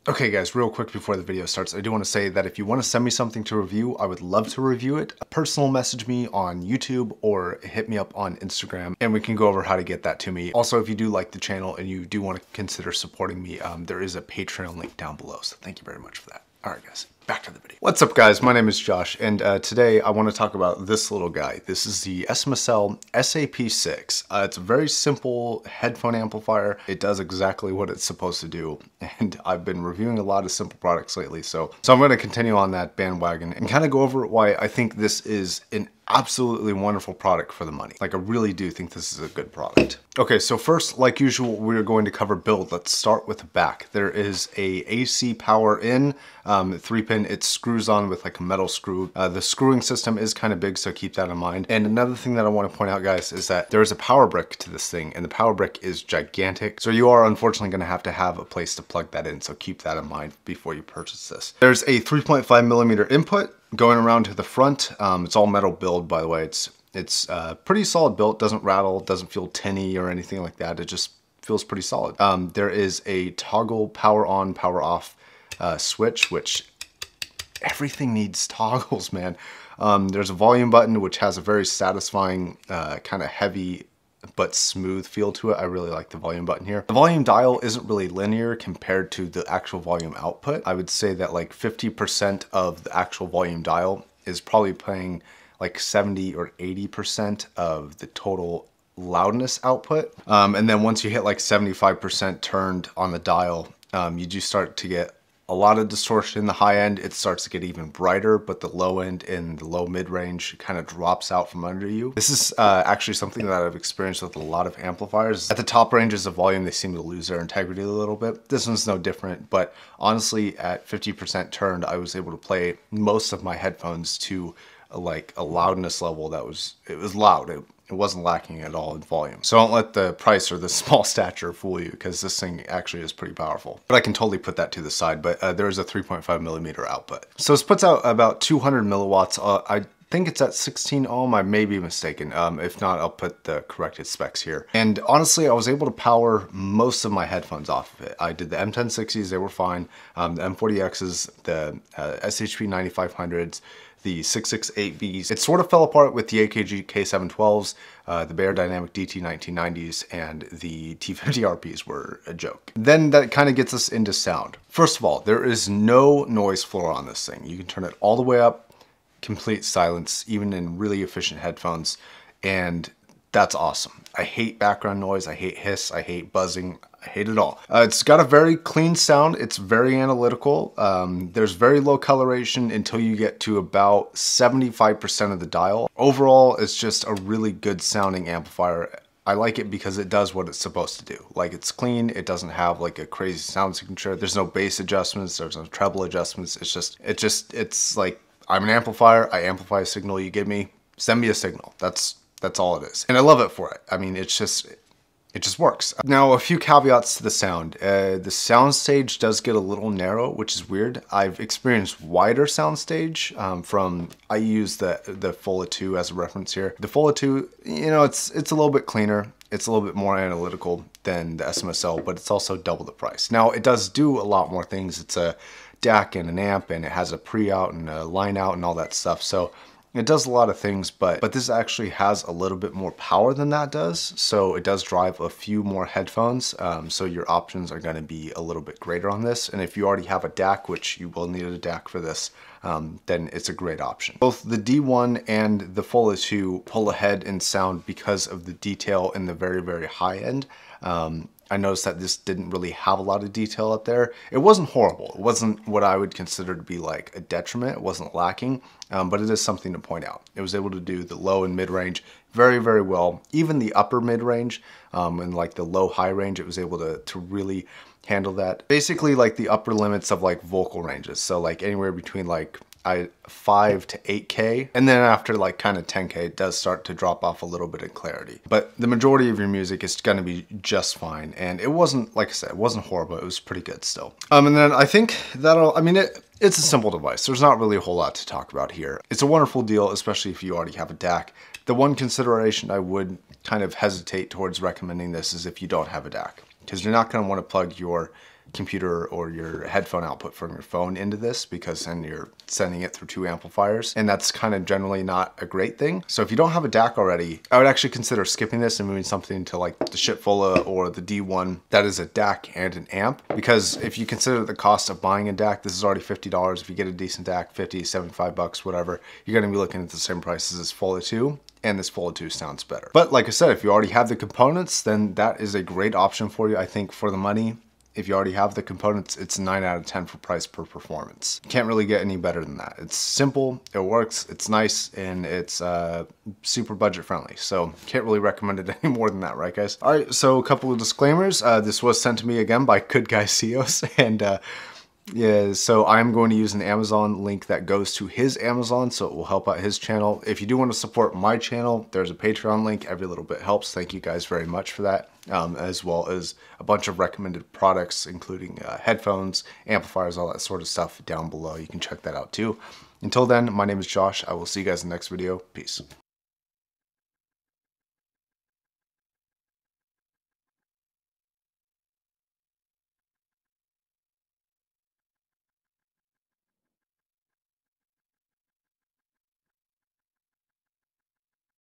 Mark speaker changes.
Speaker 1: Okay guys, real quick before the video starts, I do want to say that if you want to send me something to review, I would love to review it. Personal message me on YouTube or hit me up on Instagram and we can go over how to get that to me. Also, if you do like the channel and you do want to consider supporting me, there is a Patreon link down below. So thank you very much for that. All right guys, back to the video. What's up guys, my name is Josh and today I want to talk about this little guy. This is the SMSL SAP6. It's a very simple headphone amplifier. It does exactly what it's supposed to do and I've been reviewing a lot of simple products lately. So I'm going to continue on that bandwagon and kind of go over why I think this is an absolutely wonderful product for the money. Like I really do think this is a good product. Okay, so first, like usual, we're going to cover build. Let's start with the back. There is a AC power in, 3-pin. It screws on with like a metal screw. The screwing system is kind of big, so keep that in mind. And another thing that I want to point out, guys, is that there is a power brick to this thing, and the power brick is gigantic. So you are unfortunately going to have a place to plug that in. So keep that in mind before you purchase this. There's a 3.5mm input going around to the front. It's all metal build, by the way. It's pretty solid built, doesn't rattle, doesn't feel tinny or anything like that. It just feels pretty solid. There is a toggle power on, power off switch, which everything needs toggles, man. There's a volume button, which has a very satisfying kind of heavy but smooth feel to it. I really like the volume button here. The volume dial isn't really linear compared to the actual volume output. I would say that like 50% of the actual volume dial is probably playing like 70 or 80% of the total loudness output. And then once you hit like 75% turned on the dial, you do start to get a lot of distortion in the high end. It starts to get even brighter, but the low end and the low mid-range kind of drops out from under you. This is actually something that I've experienced with a lot of amplifiers. At the top ranges of volume, they seem to lose their integrity a little bit. This one's no different, but honestly, at 50% turned, I was able to play most of my headphones to like a loudness level that was loud. It wasn't lacking at all in volume. So don't let the price or the small stature fool you, because this thing actually is pretty powerful. But I can totally put that to the side, but there is a 3.5mm output. So this puts out about 200 milliwatts. I think it's at 16 ohm, I may be mistaken. If not, I'll put the corrected specs here. And honestly, I was able to power most of my headphones off of it. I did the M1060s, they were fine. The M40Xs, the SHP 9500s, the 668Bs. It sort of fell apart with the AKG K712s, the Bear Dynamic DT 1990s, and the T50RPs were a joke. Then that kind of gets us into sound. First of all, there is no noise floor on this thing. You can turn it all the way up, complete silence, even in really efficient headphones, and that's awesome. I hate background noise, I hate hiss, I hate buzzing, I hate it all. It's got a very clean sound, it's very analytical. There's very low coloration until you get to about 75% of the dial. Overall, it's just a really good sounding amplifier. I like it because it does what it's supposed to do. Like, it's clean, it doesn't have like a crazy sound signature. There's no bass adjustments, there's no treble adjustments. It's like, I'm an amplifier, I amplify a signal you give me, send me a signal. That's all it is. And I love it for it. I mean, it just works. Now, a few caveats to the sound. The soundstage does get a little narrow, which is weird. I've experienced wider soundstage I use the Fola 2 as a reference here. The Fola 2, you know, it's a little bit cleaner. It's a little bit more analytical than the SMSL, but it's also double the price. Now, it does do a lot more things. It's a DAC and an amp, and it has a pre-out and a line out and all that stuff. So it does a lot of things, but this actually has a little bit more power than that does. So it does drive a few more headphones. So your options are going to be a little bit greater on this. And if you already have a DAC, which you will need a DAC for this, then it's a great option. Both the D1 and the Fola 2 pull ahead in sound because of the detail in the very, very high end. I noticed that this didn't really have a lot of detail up there. It wasn't horrible. It wasn't what I would consider to be like a detriment. It wasn't lacking, but it is something to point out. It was able to do the low and mid range very, very well. Even the upper mid range and like the low high range, it was able to really handle that. Basically like the upper limits of like vocal ranges. So like anywhere between like 5 to 8K, and then after like kind of 10K, it does start to drop off a little bit in clarity. But the majority of your music is going to be just fine, and it wasn't, like I said, it wasn't horrible. It was pretty good still. And then I think it's a simple device. There's not really a whole lot to talk about here. It's a wonderful deal, especially if you already have a DAC. The one consideration I would kind of hesitate towards recommending this is if you don't have a DAC, because you're not going to want to plug your computer or your headphone output from your phone into this, because then you're sending it through 2 amplifiers, and that's kind of generally not a great thing. So if you don't have a DAC already, I would actually consider skipping this and moving something to like the Shitfulla or the D1 that is a DAC and an amp, because if you consider the cost of buying a DAC, this is already $50. If you get a decent DAC, 50, 75 bucks, whatever, you're going to be looking at the same price as this Fulla 2. And this Fulla 2 sounds better. But like I said, if you already have the components, then that is a great option for you. I think for the money, if you already have the components, it's 9 out of 10 for price per performance. Can't really get any better than that. It's simple, it works, it's nice, and it's super budget friendly. So can't really recommend it any more than that, right guys? All right, so a couple of disclaimers. This was sent to me again by Good Guy Cios, and yeah, so I'm going to use an Amazon link that goes to his Amazon, so it will help out his channel. If you do want to support my channel, there's a Patreon link. Every little bit helps. Thank you guys very much for that, as well as a bunch of recommended products, including headphones, amplifiers, all that sort of stuff down below. You can check that out too. Until then, my name is Josh. I will see you guys in the next video. Peace.